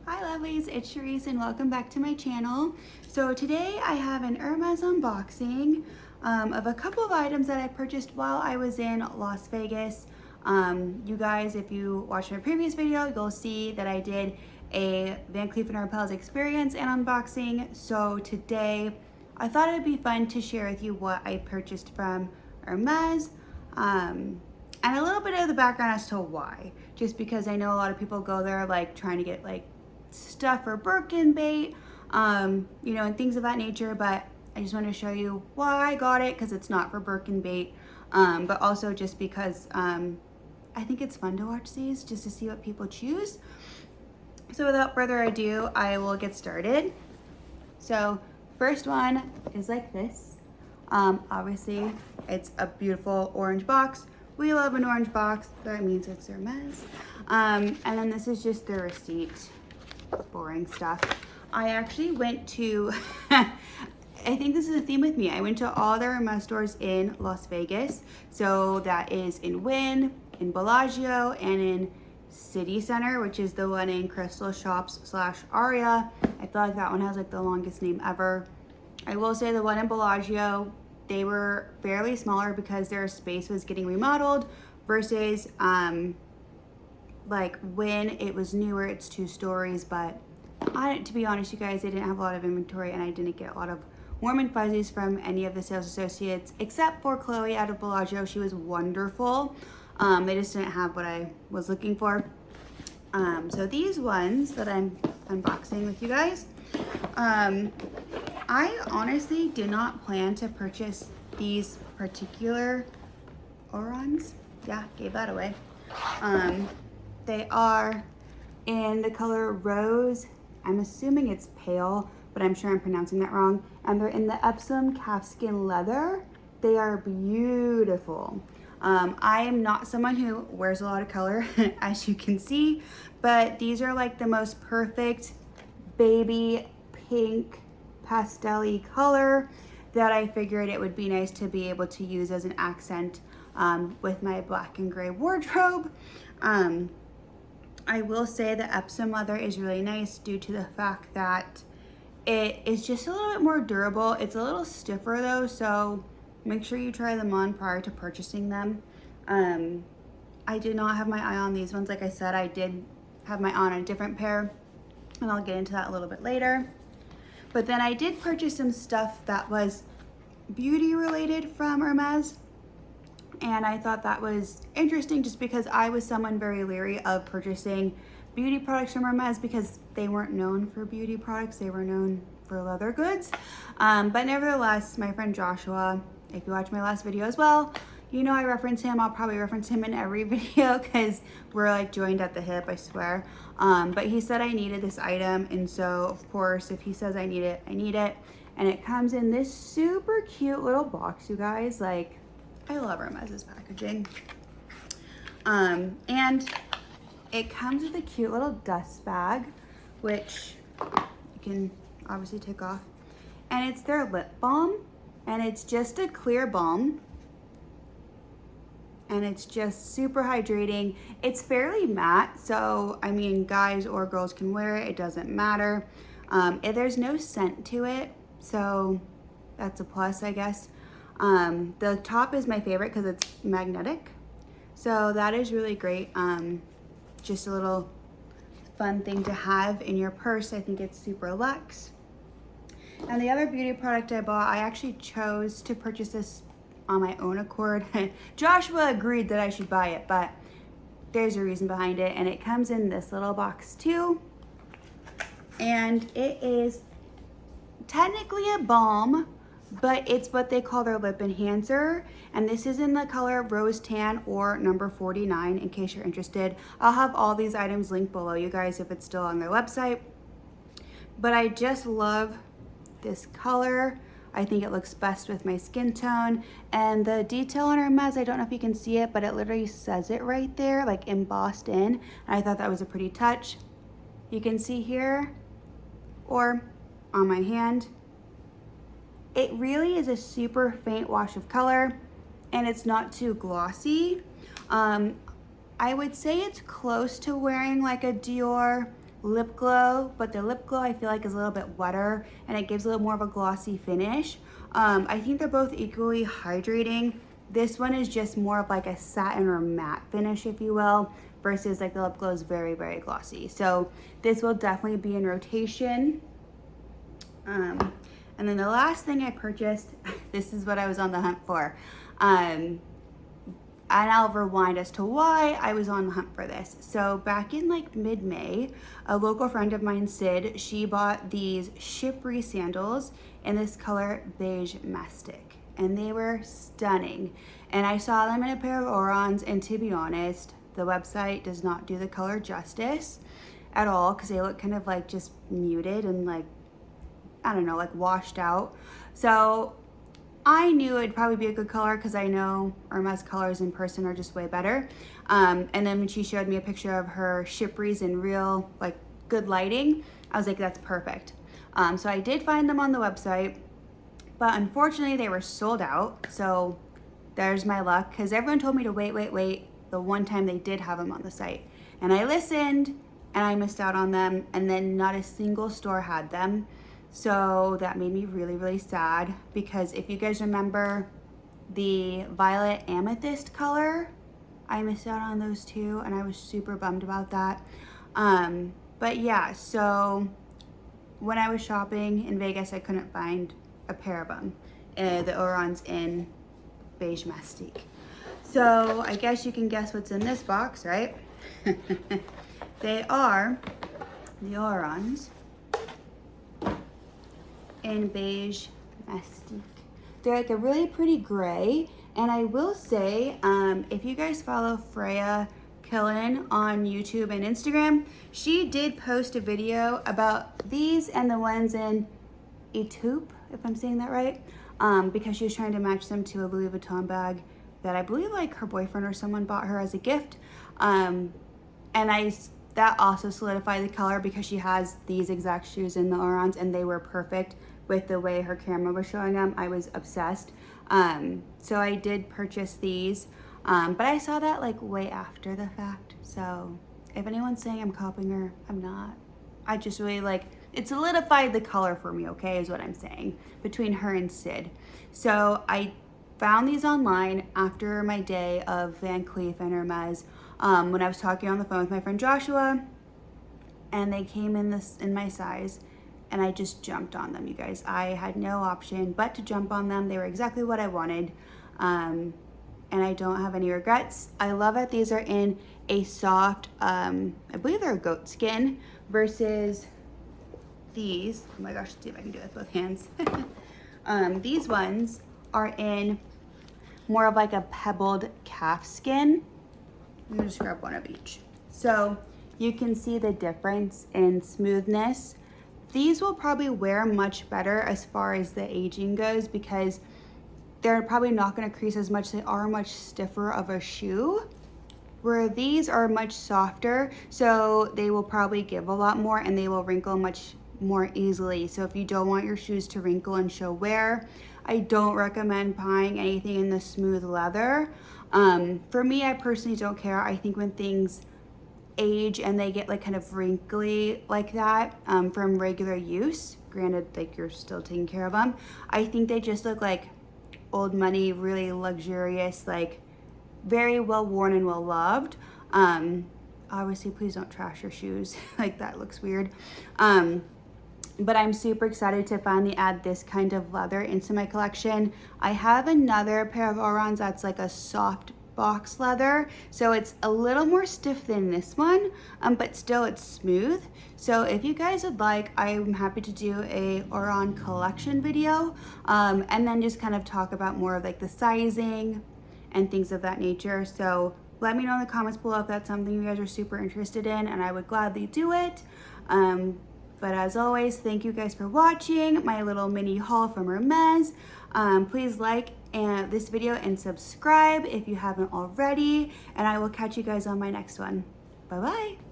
Hi lovelies, it's Charisse and welcome back to my channel. So today I have an Hermes unboxing of a couple of items that I purchased while I was in Las Vegas. You guys, if you watched my previous video, you'll see that I did a Van Cleef & Arpels experience and unboxing. So today I thought it'd be fun to share with you what I purchased from Hermes. And a little bit of the background as to why, just because I know a lot of people go there like trying to get like stuff for Birkin bait, you know, and things of that nature, but I just wanted to show you why I got it, because it's not for Birkin bait, but also just because I think it's fun to watch these, just to see what people choose. So without further ado, I will get started. So first one is like this. Obviously it's a beautiful orange box. We love an orange box, that means it's Hermes. And then this is just the receipt. Boring stuff. I actually went to, I think this is a theme with me. I went to all the Hermes stores in Las Vegas. So that is in Wynn, in Bellagio, and in City Center, which is the one in Crystal Shops / Aria. I feel like that one has like the longest name ever. I will say the one in Bellagio, they were fairly smaller because their space was getting remodeled versus like when it was newer, it's 2 stories, but to be honest, you guys, they didn't have a lot of inventory and I didn't get a lot of warm and fuzzies from any of the sales associates except for Chloe out of Bellagio. She was wonderful. They just didn't have what I was looking for. So these ones that I'm unboxing with you guys, I honestly did not plan to purchase these particular Orans. Yeah, gave that away. They are in the color Rose. I'm assuming it's pale, but I'm sure I'm pronouncing that wrong. And they're in the Epsom calfskin leather. They are beautiful. I am not someone who wears a lot of color, as you can see, but these are like the most perfect baby pink pastel-y color that I figured it would be nice to be able to use as an accent with my black and gray wardrobe. I will say the Epsom leather is really nice due to the fact that it is just a little bit more durable. It's a little stiffer though, so make sure you try them on prior to purchasing them. I did not have my eye on these ones. Like I said, I did have my eye on a different pair, and I'll get into that a little bit later. But then I did purchase some stuff that was beauty related from Hermes. And I thought that was interesting just because I was someone very leery of purchasing beauty products from Hermes because they weren't known for beauty products. They were known for leather goods. But nevertheless, my friend Joshua, if you watch my last video as well, you know I reference him. I'll probably reference him in every video because we're like joined at the hip, I swear. But he said I needed this item. And so of course, if he says I need it, I need it. And it comes in this super cute little box, you guys. Like, I love Hermes's packaging. And it comes with a cute little dust bag, which you can obviously take off. And it's their lip balm, and it's just a clear balm. And it's just super hydrating. It's fairly matte, so I mean, guys or girls can wear it, it doesn't matter. There's no scent to it, so that's a plus, I guess. The top is my favorite because it's magnetic. So that is really great. Just a little fun thing to have in your purse. I think it's super luxe. And the other beauty product I bought, I actually chose to purchase this on my own accord. Joshua agreed that I should buy it, but there's a reason behind it. And it comes in this little box too. And it is technically a balm, but it's what they call their lip enhancer, and this is in the color Rose Tan or number 49 in case you're interested. I'll have all these items linked below, you guys, if it's still on their website. But I just love this color. I think it looks best with my skin tone, and the detail on Hermes, I don't know if you can see it, but it literally says it right there, like embossed in, and I thought that was a pretty touch. You can see here, or on my hand, it really is a super faint wash of color, and it's not too glossy. I would say it's close to wearing like a Dior lip glow, but the lip glow I feel like is a little bit wetter and it gives a little more of a glossy finish. I think they're both equally hydrating. This one is just more of like a satin or matte finish, if you will, versus like the lip glow is very, very glossy. So this will definitely be in rotation. And then the last thing I purchased, this is what I was on the hunt for. And I'll rewind as to why I was on the hunt for this. So back in like mid-May, a local friend of mine, Sid, she bought these shippery sandals in this color Beige Mastic, and they were stunning. And I saw them in a pair of Orans, and to be honest, the website does not do the color justice at all because they look kind of like just muted and like, I don't know, like washed out. So I knew it'd probably be a good color because I know Hermes colors in person are just way better. And then when she showed me a picture of her shipperies in real, like good lighting, I was like, that's perfect. So I did find them on the website, but unfortunately they were sold out. So there's my luck because everyone told me to wait the one time they did have them on the site. And I listened and I missed out on them, and then not a single store had them. So that made me really, really sad because if you guys remember the violet amethyst color, I missed out on those too, and I was super bummed about that. But yeah, so when I was shopping in Vegas, I couldn't find a pair of them. The Oran's in Beige Mastic. So I guess you can guess what's in this box, right? They are the Orans in Beige Mastic. They're like a really pretty gray, and I will say, if you guys follow Freya Killen on YouTube and Instagram, she did post a video about these and the ones in Etoupe, if I'm saying that right, because she was trying to match them to a Louis Vuitton bag that I believe like her boyfriend or someone bought her as a gift. And that also solidified the color because she has these exact shoes in the Orans, and they were perfect with the way her camera was showing them. I was obsessed. So I did purchase these, but I saw that like way after the fact. So if anyone's saying I'm copying her, I'm not. I just really like, it solidified the color for me, okay, is what I'm saying, between her and Sid. So I found these online after my day of Van Cleef and Hermes, when I was talking on the phone with my friend Joshua, and they came in my size, and I just jumped on them, you guys. I had no option but to jump on them. They were exactly what I wanted, and I don't have any regrets. I love it. These are in a soft, I believe they're a goat skin, versus these. Oh my gosh, let's see if I can do it with both hands. These ones are in more of like a pebbled calf skin. I'm gonna just grab one of each. So you can see the difference in smoothness. These will probably wear much better as far as the aging goes because they're probably not gonna crease as much. They are much stiffer of a shoe, where these are much softer. So they will probably give a lot more and they will wrinkle much more easily. So if you don't want your shoes to wrinkle and show wear, I don't recommend buying anything in the smooth leather. For me, I personally don't care. I think when things age and they get like kind of wrinkly like that from regular use, granted like you're still taking care of them, I think they just look like old money, really luxurious, like very well worn and well loved. Obviously please don't trash your shoes. Like that looks weird. But I'm super excited to finally add this kind of leather into my collection. I have another pair of Orans that's like a soft box leather, so it's a little more stiff than this one, but still it's smooth. So if you guys would like, I'm happy to do a Oran collection video, and then just kind of talk about more of like the sizing and things of that nature. So let me know in the comments below if that's something you guys are super interested in, and I would gladly do it. But as always, thank you guys for watching my little mini haul from Hermes. Please like this video and subscribe if you haven't already, and I will catch you guys on my next one. Bye-bye.